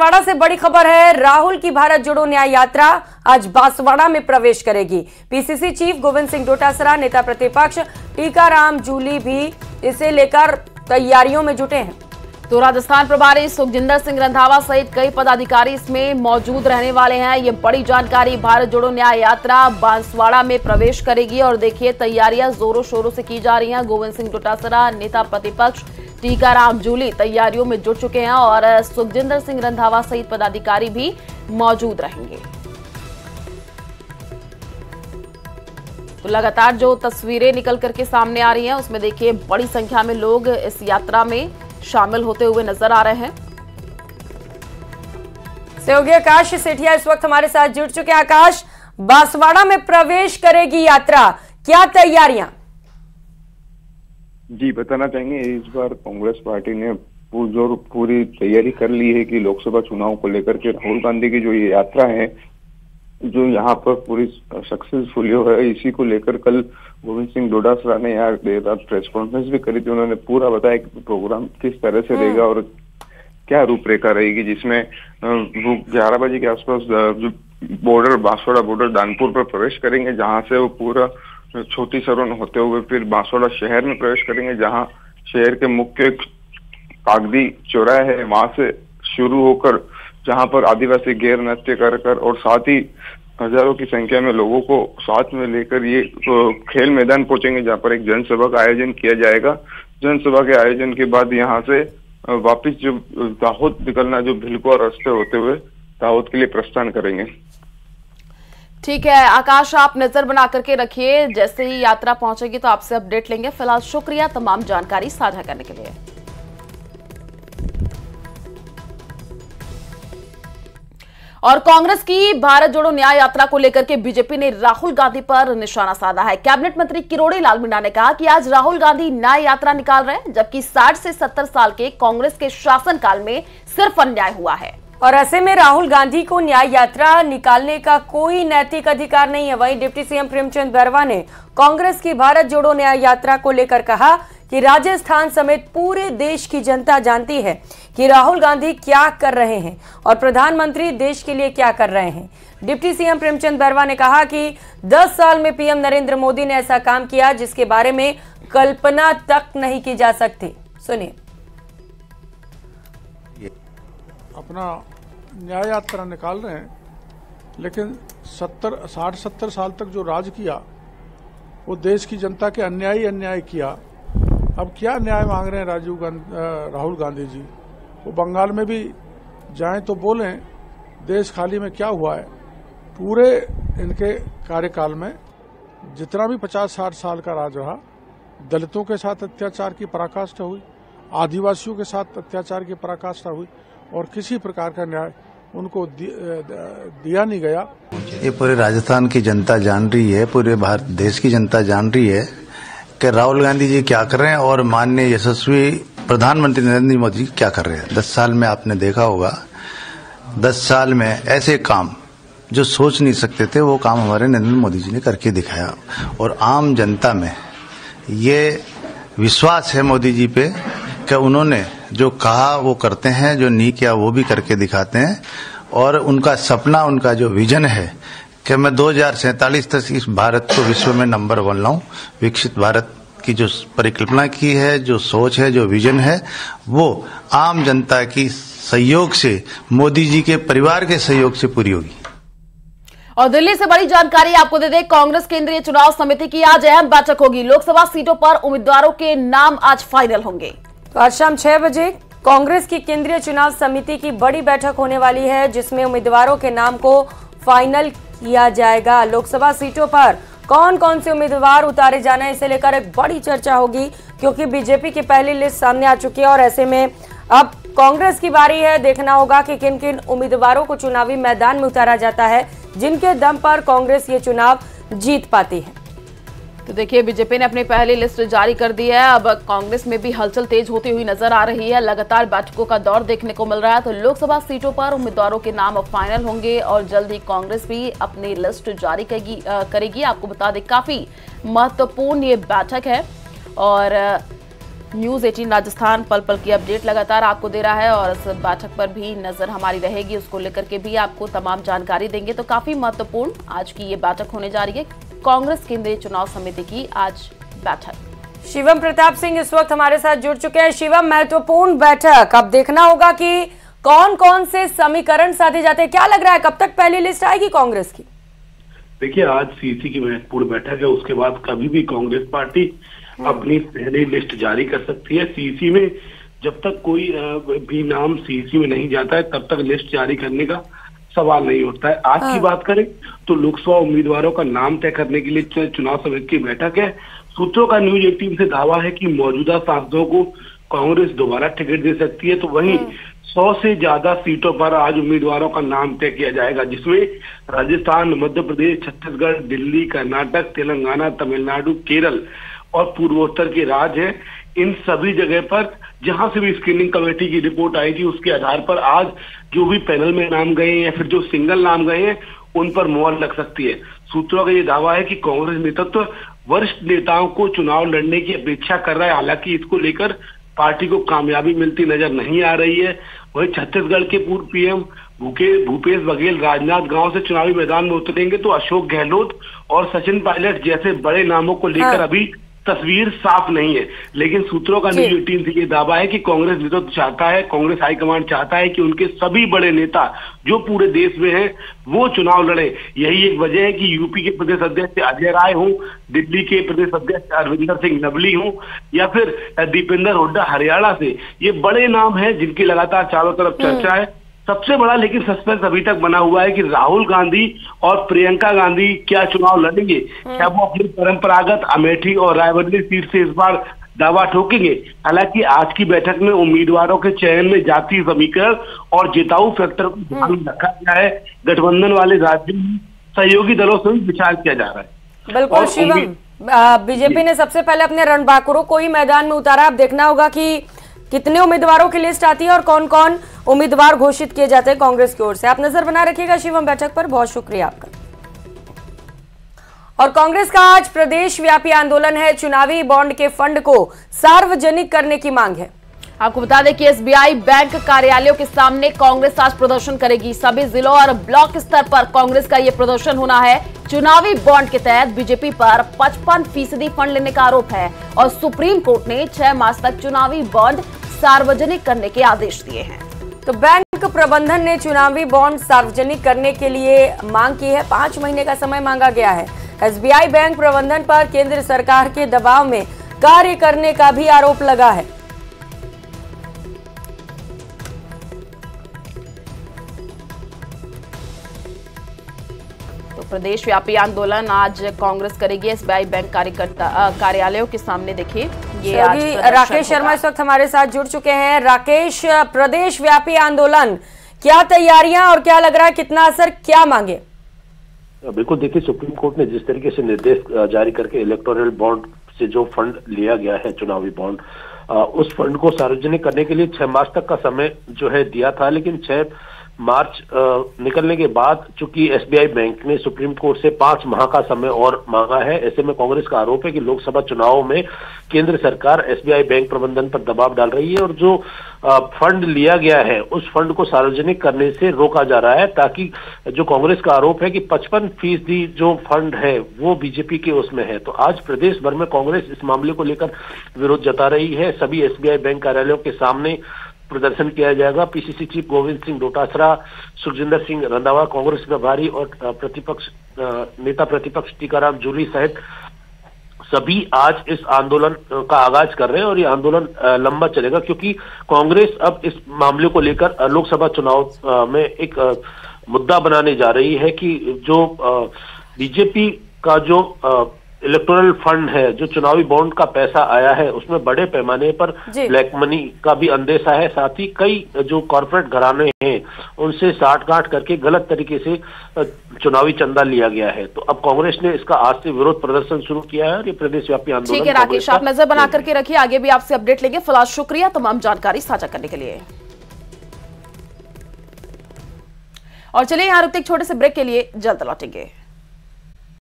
बांसवाड़ा से बड़ी खबर है। राहुल की भारत जोड़ो न्याय यात्रा आज बांसवाड़ा में प्रवेश करेगी। पीसीसी चीफ गोविंद सिंह डोटासरा, नेता प्रतिपक्ष टीकाराम जूली भी इसे लेकर तैयारियों में जुटे हैं। तो राजस्थान प्रभारी सुखजिंदर सिंह रंधावा सहित कई पदाधिकारी इसमें मौजूद रहने वाले हैं। ये बड़ी जानकारी। भारत जोड़ो न्याय यात्रा बांसवाड़ा में प्रवेश करेगी और देखिए तैयारियां जोरों शोरों से की जा रही हैं। गोविंद सिंह डोटासरा, नेता प्रतिपक्ष टीकाराम जूली तैयारियों में जुट चुके हैं और सुखजिंदर सिंह रंधावा सहित पदाधिकारी भी मौजूद रहेंगे। तो लगातार जो तस्वीरें निकल करके सामने आ रही हैं उसमें देखिए बड़ी संख्या में लोग इस यात्रा में शामिल होते हुए नजर आ रहे हैं। सहयोगी आकाश सेठिया इस वक्त हमारे साथ जुड़ चुके हैं। आकाश, बांसवाड़ा में प्रवेश करेगी यात्रा, क्या तैयारियां? जी बताना चाहेंगे, इस बार कांग्रेस पार्टी ने पूरी तैयारी कर ली है कि लोकसभा चुनाव को लेकर के राहुल गांधी की जो ये यात्रा है, जो यहाँ पर पूरी सक्सेसफुल है, इसी को लेकर कल गोविंद सिंह डोटासरा ने यहाँ देर रात प्रेस कॉन्फ्रेंस भी करी थी। उन्होंने पूरा बताया कि प्रोग्राम किस तरह से रहेगा और क्या रूपरेखा रहेगी, जिसमें 11 बजे के आसपास जो बॉर्डर बांसवाड़ा बॉर्डर दानपुर पर प्रवेश करेंगे, जहां से वो पूरा छोटी सरौन होते हुए फिर बांसवाड़ा शहर में प्रवेश करेंगे, जहां शहर के मुख्य कागदी चौराहा है वहां से शुरू होकर जहां पर आदिवासी गैर नृत्य कर और साथ ही हजारों की संख्या में लोगों को साथ में लेकर ये खेल मैदान पहुंचेंगे, जहां पर एक जनसभा का आयोजन किया जाएगा। जनसभा के आयोजन के बाद यहाँ से वापिस जो दाहोद निकलना, जो भिलको रास्ते होते हुए दाहोद के लिए प्रस्थान करेंगे। ठीक है आकाश, आप नजर बना करके रखिए, जैसे ही यात्रा पहुंचेगी तो आपसे अपडेट लेंगे। फिलहाल शुक्रिया तमाम जानकारी साझा करने के लिए। और कांग्रेस की भारत जोड़ो न्याय यात्रा को लेकर के बीजेपी ने राहुल गांधी पर निशाना साधा है। कैबिनेट मंत्री किरोड़ी लाल मीणा ने कहा कि आज राहुल गांधी न्याय यात्रा निकाल रहे हैं, जबकि 60 से 70 साल के कांग्रेस के शासनकाल में सिर्फ अन्याय हुआ है। और ऐसे में राहुल गांधी को न्याय यात्रा निकालने का कोई नैतिक अधिकार नहीं है। वहीं डिप्टी सीएम प्रेमचंद बैरवा ने कांग्रेस की भारत जोड़ो न्याय यात्रा को लेकर कहा कि राजस्थान समेत पूरे देश की जनता जानती है कि राहुल गांधी क्या कर रहे हैं और प्रधानमंत्री देश के लिए क्या कर रहे हैं। डिप्टी सीएम प्रेमचंद बैरवा ने कहा कि 10 साल में पीएम नरेंद्र मोदी ने ऐसा काम किया जिसके बारे में कल्पना तक नहीं की जा सकती। सुनिए। अपना न्याय यात्रा निकाल रहे हैं, लेकिन 60-70 साल तक जो राज किया वो देश की जनता के अन्याय किया। अब क्या न्याय मांग रहे हैं राहुल गांधी जी? वो बंगाल में भी जाएं तो बोलें देश खाली में क्या हुआ है। पूरे इनके कार्यकाल में जितना भी 50-60 साल का राज रहा, दलितों के साथ अत्याचार की पराकाष्ठा हुई, आदिवासियों के साथ अत्याचार की पराकाष्ठा हुई और किसी प्रकार का न्याय उनको दिया नहीं गया। ये पूरे राजस्थान की जनता जान रही है, पूरे भारत देश की जनता जान रही है कि राहुल गांधी जी क्या कर रहे हैं और माननीय यशस्वी प्रधानमंत्री नरेंद्र मोदी जी क्या कर रहे हैं। 10 साल में आपने देखा होगा, 10 साल में ऐसे काम जो सोच नहीं सकते थे वो काम हमारे नरेंद्र मोदी जी ने करके दिखाया। और आम जनता में ये विश्वास है मोदी जी पे कि उन्होंने जो कहा वो करते हैं, जो नहीं किया वो भी करके दिखाते हैं। और उनका सपना, उनका जो विजन है कि मैं 2047 तक इस भारत को विश्व में नंबर 1 लाऊं, विकसित भारत की जो परिकल्पना की है, जो सोच है, जो विजन है, वो आम जनता की सहयोग से, मोदी जी के परिवार के सहयोग से पूरी होगी। और दिल्ली से बड़ी जानकारी आपको दे दें, कांग्रेस केंद्रीय चुनाव समिति की आज अहम बैठक होगी। लोकसभा सीटों पर उम्मीदवारों के नाम आज फाइनल होंगे। तो आज शाम 6 बजे कांग्रेस की केंद्रीय चुनाव समिति की बड़ी बैठक होने वाली है, जिसमें उम्मीदवारों के नाम को फाइनल किया जाएगा। लोकसभा सीटों पर कौन कौन से उम्मीदवार उतारे जाना है, इसे लेकर एक बड़ी चर्चा होगी, क्योंकि बीजेपी की पहली लिस्ट सामने आ चुकी है और ऐसे में अब कांग्रेस की बारी है। देखना होगा कि किन किन उम्मीदवारों को चुनावी मैदान में उतारा जाता है, जिनके दम पर कांग्रेस ये चुनाव जीत पाती है। तो देखिए बीजेपी ने अपनी पहली लिस्ट जारी कर दी है। अब कांग्रेस में भी हलचल तेज होती हुई नजर आ रही है। लगातार बैठकों का दौर देखने को मिल रहा है। तो लोकसभा सीटों पर उम्मीदवारों के नाम अब फाइनल होंगे और जल्द ही कांग्रेस भी अपनी लिस्ट जारी करेगी। आपको बता दें काफी महत्वपूर्ण ये बैठक है और न्यूज 18 राजस्थान पल पल की अपडेट लगातार आपको दे रहा है और इस बैठक पर भी नजर हमारी रहेगी, उसको लेकर के भी आपको तमाम जानकारी देंगे। तो काफी महत्वपूर्ण आज की ये बैठक होने जा रही है, कांग्रेस केंद्रीय चुनाव समिति की आज बैठक। शिवम प्रताप सिंह इस वक्त हमारे साथ जुड़ चुके हैं। शिवम, महत्वपूर्ण बैठक, अब देखना होगा कि कौन कौन से समीकरण साधे जाते हैं। क्या लग रहा है कब तक पहली लिस्ट आएगी कांग्रेस की? देखिए, आज सीसी की महत्वपूर्ण बैठक है, उसके बाद कभी भी कांग्रेस पार्टी अपनी पहली लिस्ट जारी कर सकती है। सीसी में जब तक कोई भी नाम सीसी में नहीं जाता है तब तक लिस्ट जारी करने का सवाल नहीं उठता है। आज की बात करें तो लोकसभा उम्मीदवारों का नाम तय करने के लिए चुनाव समिति की बैठक है। सूत्रों का न्यूज 18 से दावा है कि मौजूदा सांसदों को कांग्रेस दोबारा टिकट दे सकती है। तो वहीं 100 से ज्यादा सीटों पर आज उम्मीदवारों का नाम तय किया जाएगा, जिसमें राजस्थान, मध्य प्रदेश, छत्तीसगढ़, दिल्ली, कर्नाटक, तेलंगाना, तमिलनाडु, केरल और पूर्वोत्तर के राज्य हैं। इन सभी जगह पर जहां से भी स्क्रीनिंग कमेटी की रिपोर्ट आई थी उसके आधार पर आज जो भी पैनल में नाम गए हैं या फिर जो सिंगल नाम गए हैं उन पर मुहर लग सकती है। सूत्रों का ये दावा है कि कांग्रेस नेतृत्व वरिष्ठ नेताओं को चुनाव लड़ने की अपेक्षा कर रहा है। हालांकि इसको लेकर पार्टी को कामयाबी मिलती नजर नहीं आ रही है। वहीं छत्तीसगढ़ के पूर्व पीएम भूपेश बघेल राजनांदगांव से चुनावी मैदान में उतरेंगे तो अशोक गहलोत और सचिन पायलट जैसे बड़े नामों को लेकर अभी तस्वीर साफ नहीं है। लेकिन सूत्रों का न्यूज 18 से ये दावा है कि कांग्रेस नेतृत्व चाहता है, कांग्रेस हाईकमांड चाहता है कि उनके सभी बड़े नेता जो पूरे देश में हैं वो चुनाव लड़े। यही एक वजह है कि यूपी के प्रदेश अध्यक्ष अजय राय हों, दिल्ली के प्रदेश अध्यक्ष अरविंदर सिंह नवली हों या फिर दीपेंद्र हुड्डा हरियाणा से, ये बड़े नाम हैं जिनकी लगातार चारों तरफ चर्चा है। सबसे बड़ा लेकिन सस्पेंस अभी तक बना हुआ है कि राहुल गांधी और प्रियंका गांधी क्या चुनाव लड़ेंगे, क्या वो अपनी परंपरागत अमेठी और रायबरेली सीट से इस बार दावा ठोकेंगे। हालांकि आज की बैठक में उम्मीदवारों के चयन में जातीय समीकरण और जिताऊ फैक्टर को ध्यान में रखा गया है। गठबंधन वाले राज्यों में सहयोगी दलों से भी विचार किया जा रहा है। बिल्कुल शिवम, बीजेपी ने सबसे पहले अपने रणबांकुरों को ही मैदान में उतारा। अब देखना होगा कि कितने उम्मीदवारों की लिस्ट आती है और कौन कौन उम्मीदवार घोषित किए जाते हैं कांग्रेस की ओर से। आप नजर बना रखिएगा शिवम बैठक पर। बहुत शुक्रिया आपका। और कांग्रेस का आज प्रदेश व्यापी आंदोलन है। चुनावी बॉन्ड के फंड को सार्वजनिक करने की मांग है। आपको बता दें कि एसबीआई बैंक कार्यालयों के सामने कांग्रेस आज प्रदर्शन करेगी। सभी जिलों और ब्लॉक स्तर पर कांग्रेस का यह प्रदर्शन होना है। चुनावी बॉन्ड के तहत बीजेपी पर 55% फंड लेने का आरोप है और सुप्रीम कोर्ट ने 6 मास तक चुनावी बॉन्ड सार्वजनिक करने के आदेश दिए हैं। तो बैंक प्रबंधन ने चुनावी बॉन्ड सार्वजनिक करने के लिए मांग की है। 5 महीने का समय मांगा गया है। एसबीआई बैंक प्रबंधन पर केंद्र सरकार के दबाव में कार्य करने का भी आरोप लगा है। तो प्रदेश व्यापी आंदोलन आज कांग्रेस करेगी एसबीआई बैंक कार्यालयों के सामने। देखिए ये आज राकेश शर्मा इस वक्त हमारे साथ जुड़ चुके हैं। राकेश, प्रदेश व्यापी आंदोलन, क्या तैयारियां और क्या लग रहा है, कितना असर, क्या मांगे? बिल्कुल, देखिए सुप्रीम कोर्ट ने जिस तरीके से निर्देश जारी करके इलेक्टोरल बॉन्ड से जो फंड लिया गया है, चुनावी बॉन्ड, उस फंड को सार्वजनिक करने के लिए 6 मार्च तक का समय जो है दिया था। लेकिन 6 मार्च निकलने के बाद चूंकि एसबीआई बैंक ने सुप्रीम कोर्ट से 5 माह का समय और मांगा है। ऐसे में कांग्रेस का आरोप है कि लोकसभा चुनावों में केंद्र सरकार एसबीआई बैंक प्रबंधन पर दबाव डाल रही है और जो फंड लिया गया है उस फंड को सार्वजनिक करने से रोका जा रहा है, ताकि जो कांग्रेस का आरोप है कि 55% जो फंड है वो बीजेपी के उसमें है। तो आज प्रदेश भर में कांग्रेस इस मामले को लेकर विरोध जता रही है। सभी एसबीआई बैंक कार्यालयों के सामने प्रदर्शन किया जाएगा। पीसीसी चीफ गोविंद सिंह डोटासरा, सुखजिंदर सिंह रंधावा, कांग्रेस प्रभारी और नेता प्रतिपक्ष टीकाराम जूली सहित सभी आज इस आंदोलन का आगाज कर रहे हैं और ये आंदोलन लंबा चलेगा, क्योंकि कांग्रेस अब इस मामले को लेकर लोकसभा चुनाव में एक मुद्दा बनाने जा रही है कि जो बीजेपी का जो इलेक्टोरल फंड है, जो चुनावी बॉन्ड का पैसा आया है, उसमें बड़े पैमाने पर ब्लैक मनी का भी अंदेशा है। साथ ही कई जो कॉर्पोरेट घराने हैं उनसे साठ-गांठ करके गलत तरीके से चुनावी चंदा लिया गया है। तो अब कांग्रेस ने इसका आज से विरोध प्रदर्शन शुरू किया है और ये प्रदेश व्यापी आंदोलन। ठीक है राकेश, आप नजर बना करके रखिए, आगे भी आपसे अपडेट लेंगे। फिलहाल शुक्रिया तमाम जानकारी साझा करने के लिए। और चलिए यहाँ रुकते एक छोटे से ब्रेक के लिए, जल्द लौटेंगे।